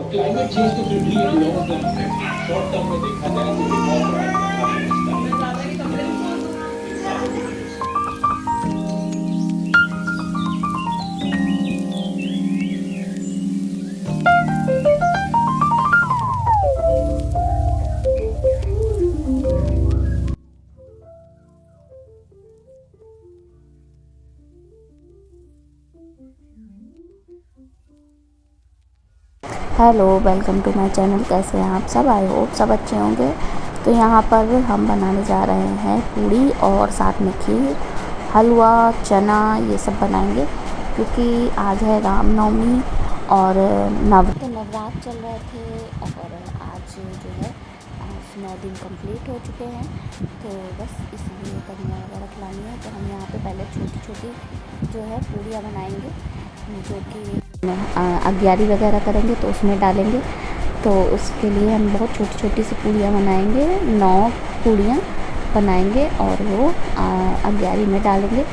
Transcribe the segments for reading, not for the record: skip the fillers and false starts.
और climate change तो फिर भी एक लॉन्ग टर्म है, शॉर्ट टर्म में देखा जाए तो एक और बड़ा खतरा समझता है। Hello, welcome to my channel. कैसे हैं आप सब? आई होप सब अच्छे होंगे। तो यहाँ पर हम बनाने जा रहे हैं पूड़ी और साथ में खीर, हलवा, चना, ये सब बनाएंगे क्योंकि आज है रामनवमी और नवरात्र चल रहे थे और आज जो है 9 दिन कंप्लीट हो चुके हैं। तो बस इसलिए कन्या वगैरह खिलानी है, तो हम यहाँ पे पहले छोटी छोटी जो है पूड़ियाँ बनाएंगे, जो कि अगियारी वगैरह करेंगे तो उसमें डालेंगे। तो उसके लिए हम बहुत छोटी छोटी सी पूड़ियाँ बनाएंगे, 9 पूड़ियाँ बनाएंगे और वो अगियारी में डालेंगे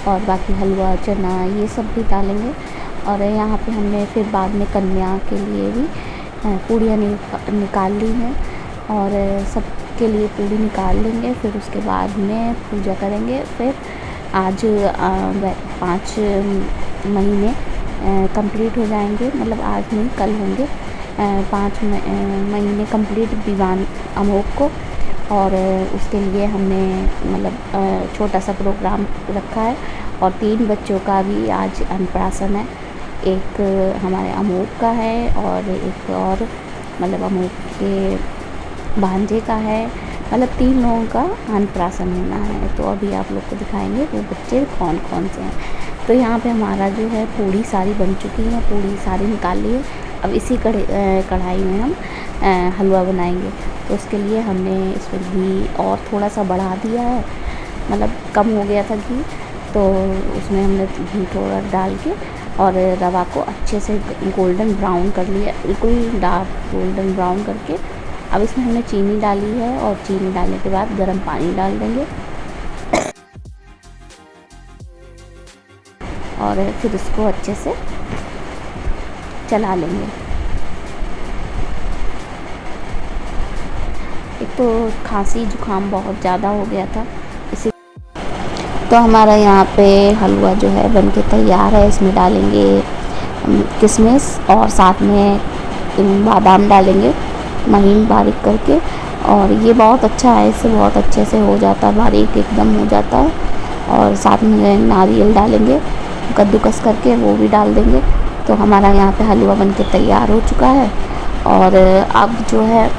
और बाकी हलवा, चना, ये सब भी डालेंगे। और यहाँ पे हमने फिर बाद में कन्या के लिए भी पूड़ियाँ निकाल ली हैं और सब के लिए पूड़ी निकाल लेंगे। फिर उसके बाद में पूजा करेंगे। फिर आज 5 महीने कंप्लीट हो जाएंगे, मतलब आज नहीं कल होंगे 5 महीने कंप्लीट विवान अमोक को। और उसके लिए हमने मतलब छोटा सा प्रोग्राम रखा है और 3 बच्चों का भी आज अन्नप्राशन है। एक हमारे अमोक का है और एक और मतलब अमोक के भांजे का है, मतलब 3 लोगों का अन्नप्राशन होना है। तो अभी आप लोग को दिखाएंगे वो बच्चे कौन कौन से हैं। तो यहाँ पे हमारा जो है पूड़ी सारी बन चुकी है, पूड़ी सारी निकाल ली है। अब इसी कढ़ाई में हम हलवा बनाएंगे। तो उसके लिए हमने इसमें घी और थोड़ा सा बढ़ा दिया है, मतलब कम हो गया था घी, तो उसमें हमने घी थोड़ा डाल के और रवा को अच्छे से गोल्डन ब्राउन कर लिया, बिल्कुल डार्क गोल्डन ब्राउन करके। अब इसमें हमने चीनी डाली है और चीनी डालने के बाद गर्म पानी डाल देंगे और फिर इसको अच्छे से चला लेंगे। एक तो खांसी जुकाम बहुत ज़्यादा हो गया था इसी। तो हमारा यहाँ पे हलवा जो है बनके तैयार है। इसमें डालेंगे किशमिश और साथ में बादाम डालेंगे महीन बारीक करके। और ये बहुत अच्छा है, इससे बहुत अच्छे से हो जाता है, बारीक एकदम हो जाता है। और साथ में नारियल डालेंगे कद्दूकस करके, वो भी डाल देंगे। तो हमारा यहाँ पे हलवा बनके तैयार हो चुका है। और अब जो है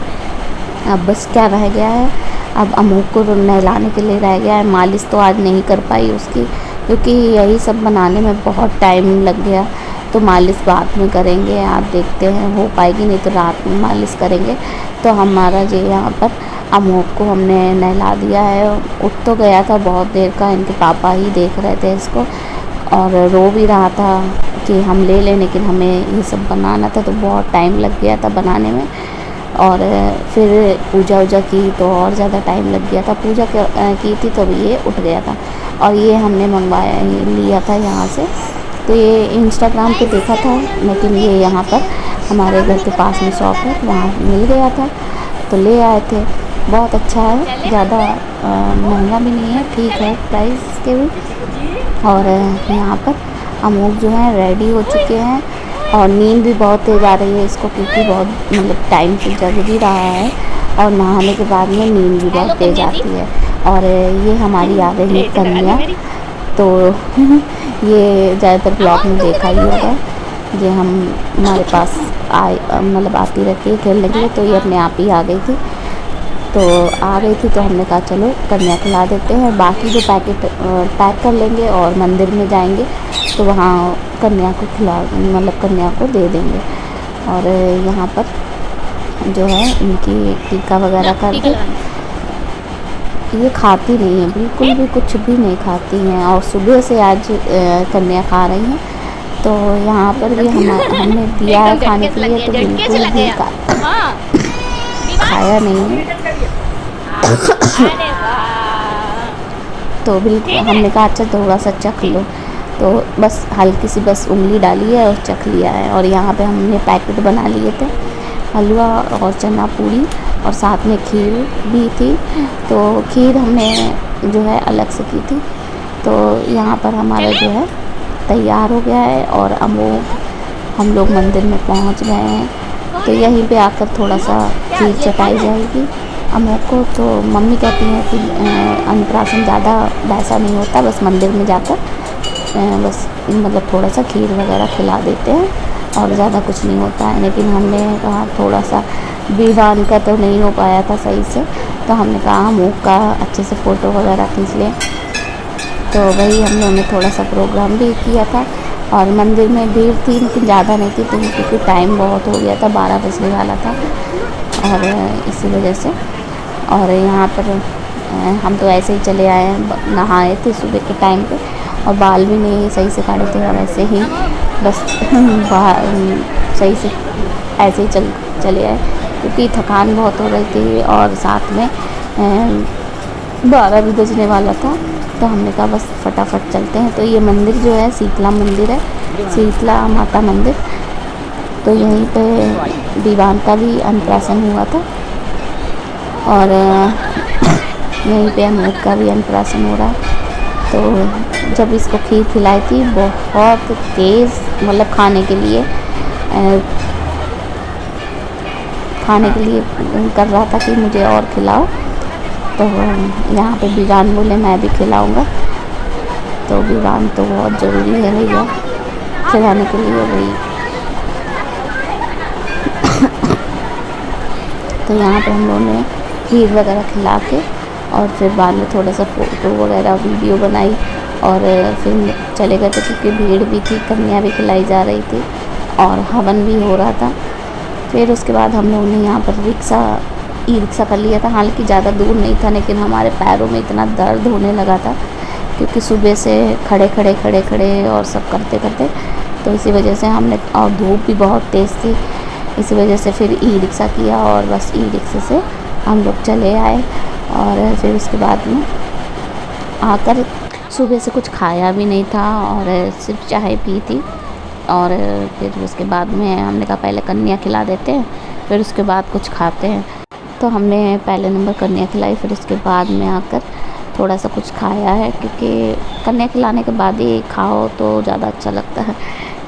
अब बस क्या रह गया है, अब अमूक को नहलाने के लिए रह गया है। मालिश तो आज नहीं कर पाई उसकी, क्योंकि यही सब बनाने में बहुत टाइम लग गया। तो मालिश बाद में करेंगे, आप देखते हैं हो पाएगी, नहीं तो रात में मालिश करेंगे। तो हमारा जो यहाँ पर अमूक को हमने नहला दिया है। उठ तो गया था बहुत देर का, इनके पापा ही देख रहे थे इसको और रो भी रहा था कि हम ले लें, लेकिन हमें ये सब बनाना था तो बहुत टाइम लग गया था बनाने में। और फिर पूजा वूजा की तो और ज़्यादा टाइम लग गया था। पूजा की थी तो ये उठ गया था। और ये हमने मंगवाया लिया था यहाँ से, तो ये इंस्टाग्राम पे देखा था, लेकिन ये यहाँ पर हमारे घर के पास में शॉप है, वहाँ मिल गया था तो ले आए थे। बहुत अच्छा है, ज़्यादा महंगा भी नहीं है, ठीक है प्राइस के भी। और यहाँ पर अमूक जो है रेडी हो चुके हैं और नींद भी बहुत तेज़ आ रही है इसको, क्योंकि बहुत मतलब टाइम से जग भी रहा है और नहाने के बाद में नींद भी बहुत तेज़ आती है। और ये हमारी आ रही है कन्या, तो ये ज़्यादातर ब्लॉग में देखा ही होगा। ये हम हमारे पास मतलब आती रहती है खेलने के लिए, तो ये अपने आप ही आ गई थी। तो आ गई थी तो हमने कहा चलो कन्या खिला देते हैं, बाकी जो पैकेट पैक कर लेंगे और मंदिर में जाएंगे तो वहाँ कन्या को खिला, मतलब कन्या को दे देंगे। और यहाँ पर जो है इनकी टीका वगैरह करके, ये खाती नहीं है, बिल्कुल भी कुछ भी नहीं खाती हैं और सुबह से आज कन्या खा रही हैं। तो यहाँ पर भी हमने दिया है खाने के लिए, तो बिल्कुल भी खाया नहीं है। तो बिल्कुल हमने कहा अच्छा थोड़ा सा चख लो, तो बस हल्की सी बस उंगली डाली है और चख लिया है। और यहाँ पे हमने पैकेट बना लिए थे हलवा और चना पूरी, और साथ में खीर भी थी। तो खीर हमने जो है अलग से की थी। तो यहाँ पर हमारा जो है तैयार हो गया है और अमोघ हम लोग मंदिर में पहुँच गए हैं। तो यहीं पे आकर थोड़ा सा खीर चटाई जाएगी अमोघ को। तो मम्मी कहती हैं कि अन्नप्राशन ज़्यादा वैसा नहीं होता, बस मंदिर में जाकर बस मतलब थोड़ा सा खीर वगैरह खिला देते हैं और ज़्यादा कुछ नहीं होता है। लेकिन हमने कहा थोड़ा सा विवान का तो नहीं हो पाया था सही से, तो हमने कहा अमोघ का अच्छे से फ़ोटो वगैरह खींच लें। तो वही हम लोगों ने थोड़ा सा प्रोग्राम भी किया था। और मंदिर में भीड़ थी लेकिन ज़्यादा नहीं थी, तो क्योंकि टाइम बहुत हो गया था, 12 बजने वाला था, और इसी वजह से। और यहाँ पर हम तो ऐसे ही चले आए हैं, नहाए थे सुबह के टाइम पे और बाल भी नहीं सही से काटे थे, और ऐसे ही बस सही से ऐसे ही चले आए क्योंकि थकान बहुत हो रही थी और साथ में 12 भी बजने वाला था। तो हमने कहा बस फटाफट चलते हैं। तो ये मंदिर जो है शीतला मंदिर है, शीतला माता मंदिर। तो यहीं पे विवान का भी अन्नप्राशन हुआ था और यहीं पे अमोघ का भी अन्नप्राशन हो रहा है। तो जब इसको खीर खिलाई थी बहुत तेज़, मतलब खाने के लिए कर रहा था कि मुझे और खिलाओ। तो यहाँ पे विवान बोले मैं भी खिलाऊंगा। तो विवान तो बहुत ज़रूरी है भैया खिलाने के लिए वही। तो यहाँ पे हम लोगों ने खीर वगैरह खिला के और फिर बाद में थोड़ा सा फ़ोटो वगैरह वीडियो बनाई और फिर चले गए थे क्योंकि भीड़ भी थी, कन्या भी खिलाई जा रही थी और हवन भी हो रहा था। फिर उसके बाद हम लोगों ने यहाँ पर ई रिक्शा कर लिया था। हालांकि ज़्यादा दूर नहीं था लेकिन हमारे पैरों में इतना दर्द होने लगा था क्योंकि सुबह से खड़े और सब करते तो इसी वजह से हमने, और धूप भी बहुत तेज़ थी, इसी वजह से फिर ई रिक्शा किया और बस ई रिक्शे से हम लोग चले आए। और फिर उसके बाद में आकर सुबह से कुछ खाया भी नहीं था और सिर्फ चाय पी थी। और फिर उसके बाद में हमने कहा पहले कन्या खिला देते हैं फिर उसके बाद कुछ खाते हैं। तो हमने पहले नंबर कन्या खिलाई, फिर उसके बाद में आकर थोड़ा सा कुछ खाया है क्योंकि कन्या खिलाने के बाद ही खाओ तो ज़्यादा अच्छा लगता है।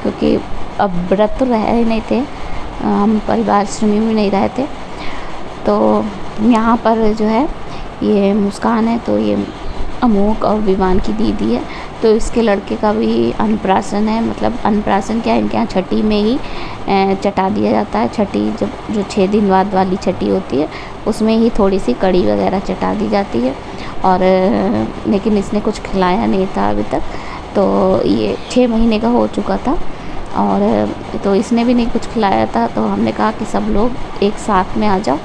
क्योंकि अब व्रत तो रह ही नहीं थे, हम परिवार श्रमी में नहीं रहे थे। तो यहाँ पर जो है ये मुस्कान है, तो ये अमोघ और विवान की दीदी है। तो इसके लड़के का भी अन्नप्राशन है, मतलब अन्नप्राशन क्या है, इनके यहाँ छठी में ही चटा दिया जाता है। छठी जब जो 6 दिन बाद वाली छठी होती है उसमें ही थोड़ी सी कड़ी वगैरह चटा दी जाती है। और लेकिन इसने कुछ खिलाया नहीं था अभी तक, तो ये 6 महीने का हो चुका था और तो इसने भी नहीं कुछ खिलाया था। तो हमने कहा कि सब लोग एक साथ में आ जाओ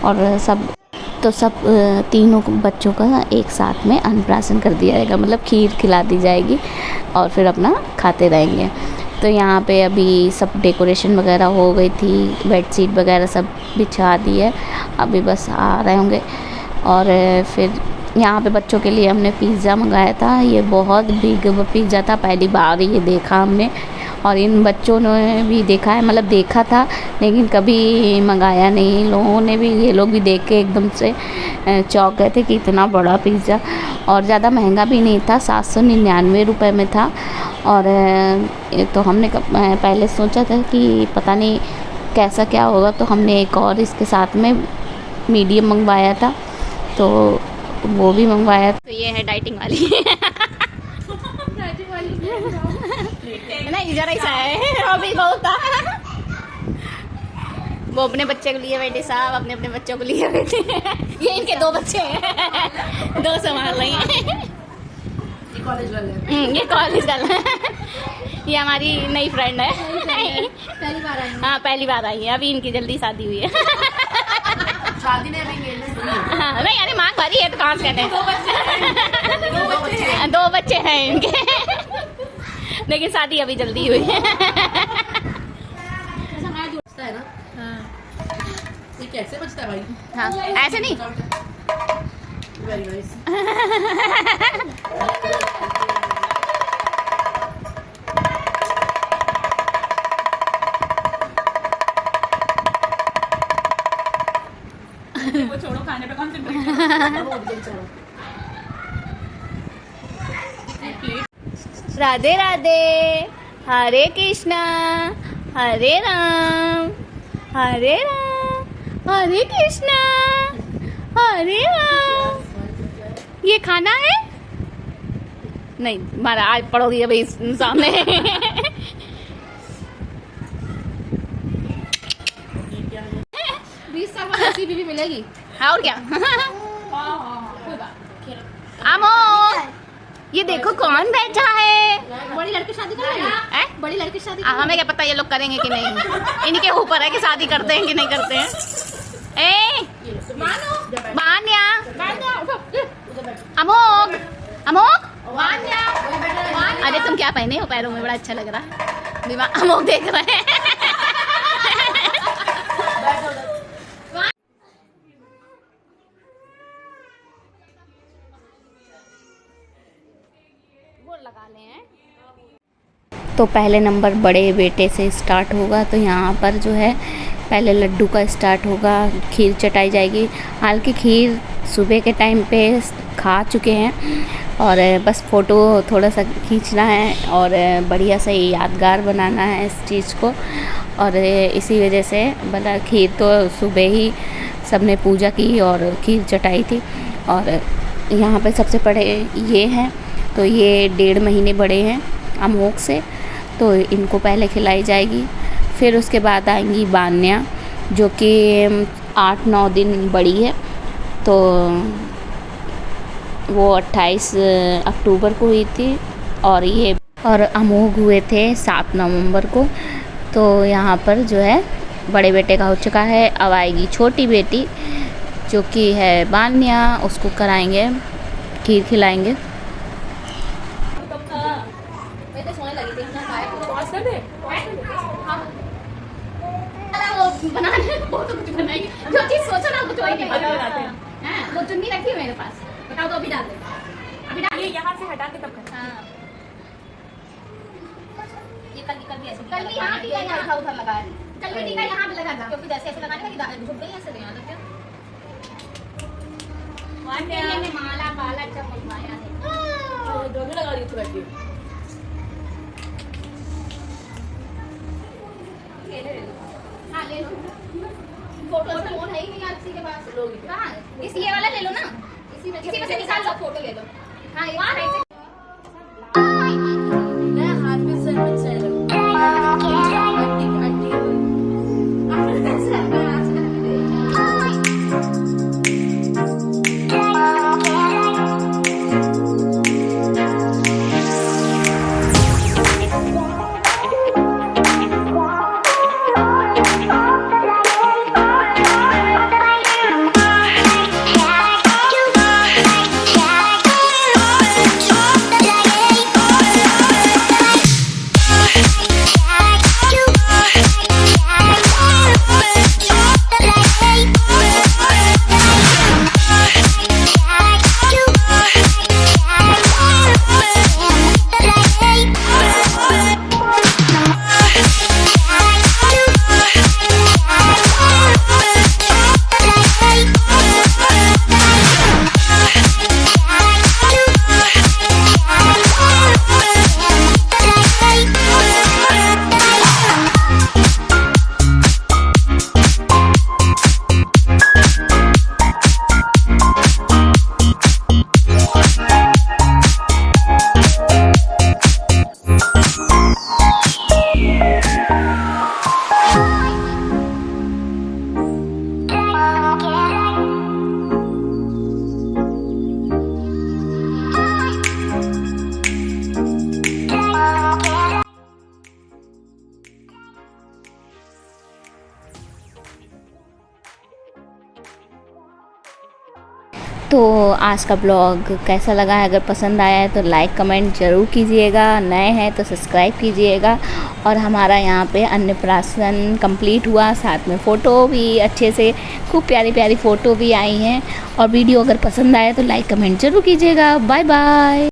और सब तीनों बच्चों का एक साथ में अन्नप्राशन कर दिया जाएगा, मतलब खीर खिला दी जाएगी और फिर अपना खाते रहेंगे। तो यहाँ पे अभी सब डेकोरेशन वगैरह हो गई थी, बेडशीट वगैरह सब बिछा दी है, अभी बस आ रहे होंगे। और फिर यहाँ पे बच्चों के लिए हमने पिज़्ज़ा मंगाया था। ये बहुत बिग पिज़्ज़ा था, पहली बार ये देखा हमने और इन बच्चों ने भी देखा है, मतलब देखा था लेकिन कभी मंगाया नहीं। लोगों ने भी, ये लोग भी देख के एकदम से चौंक गए थे कि इतना बड़ा पिज़्ज़ा, और ज़्यादा महंगा भी नहीं था, 799 रुपये में था। और तो हमने पहले सोचा था कि पता नहीं कैसा क्या होगा, तो हमने एक और इसके साथ में मीडियम मंगवाया था, तो वो भी मंगवाया। तो ये है डाइटिंग वाली नहीं जरा सा है अभी बहुत था। वो अपने बच्चे को लिए बैठे साहब, अपने बच्चों को लिए बैठे। ये इनके 2 बच्चे हैं, 2 संभाल रही हैं। ये कॉलेज वाले ये हमारी नई फ्रेंड है, पहली बार आई। हाँ पहली बार आई है, अभी इनकी जल्दी शादी हुई है। शादी नहीं हाँ नहीं, अरे माँ भरी है तो कहाँ से कहते हैं। 2 बच्चे हैं इनके लेकिन शादी अभी जल्दी हुई है। ये कैसे बचता है भाई? हाँ ऐसे नहीं। Very nice. खाने पे कंसंट्रेट राधे राधे, हरे कृष्णा, हरे राम, हरे राम, हरे कृष्णा, हरे राम। ये खाना है? नहीं, मारा आज पड़ोगी अभी सामने। 20 साल बाद ऐसी बीवी मिलेगी। हाँ और क्या। आमो, ये देखो कौन बैठा है। बड़ी लड़की शादी करेंगे? बड़ी लड़की शादी हमें क्या पता ये लोग करेंगे कि नहीं। इनके ऊपर है कि शादी करते हैं कि नहीं करते हैं। ए मान्या, अमोक, अमोक, अरे तुम क्या पहने हो पैरों में, बड़ा अच्छा लग रहा है। अमोक देख रहे हैं। लगा ले हैं। तो पहले नंबर बड़े बेटे से स्टार्ट होगा। तो यहाँ पर जो है पहले लड्डू का स्टार्ट होगा, खीर चटाई जाएगी। हालांकि खीर सुबह के टाइम पे खा चुके हैं और बस फ़ोटो थोड़ा सा खींचना है और बढ़िया से यादगार बनाना है इस चीज़ को। और इसी वजह से बता, खीर तो सुबह ही सबने पूजा की और खीर चटाई थी। और यहाँ पे सबसे बड़े ये हैं, तो ये 1.5 महीने बड़े हैं अमोक से, तो इनको पहले खिलाई जाएगी। फिर उसके बाद आएंगी बान्या जो कि 8-9 दिन बड़ी है। तो वो 28 अक्टूबर को हुई थी और ये और अमोक हुए थे 7 नवंबर को। तो यहाँ पर जो है बड़े बेटे का हो चुका है। अब आएगी छोटी बेटी जो कि है बान्या, उसको कराएंगे, खीर खिलाएंगे। जो चीज सोचो ना वो तो नहीं बनाते हैं। वो चुन्नी रखी है मेरे पास, बताओ तो अभी डाल दे। अभी डाल, ये यहाँ से हटा के तब कर। ये कल भी ऐसे, कल भी यहाँ टीका यहाँ उधर लगा है, कल भी टीका यहाँ पे लगा था, क्योंकि जैसे ऐसे लगाने का झुक गई ऐसे यहाँ तक। क्या मैंने माला बाला चमकवाया है, दोनों लगा रही थी बैठी। हाँ ले लो, फोटो फोन है ही नहीं किसी के पास। हाँ इस ये वाला ले लो ना, इसी में से निकाल लो, फोटो ले लो। हाँ ये हाथ में सर तो आज का ब्लॉग कैसा लगा है? अगर पसंद आया है तो लाइक कमेंट ज़रूर कीजिएगा, नए हैं तो सब्सक्राइब कीजिएगा। और हमारा यहाँ पे अन्नप्राशन कंप्लीट हुआ, साथ में फ़ोटो भी अच्छे से, खूब प्यारी प्यारी फ़ोटो भी आई हैं। और वीडियो अगर पसंद आया तो लाइक कमेंट ज़रूर कीजिएगा। Bye bye.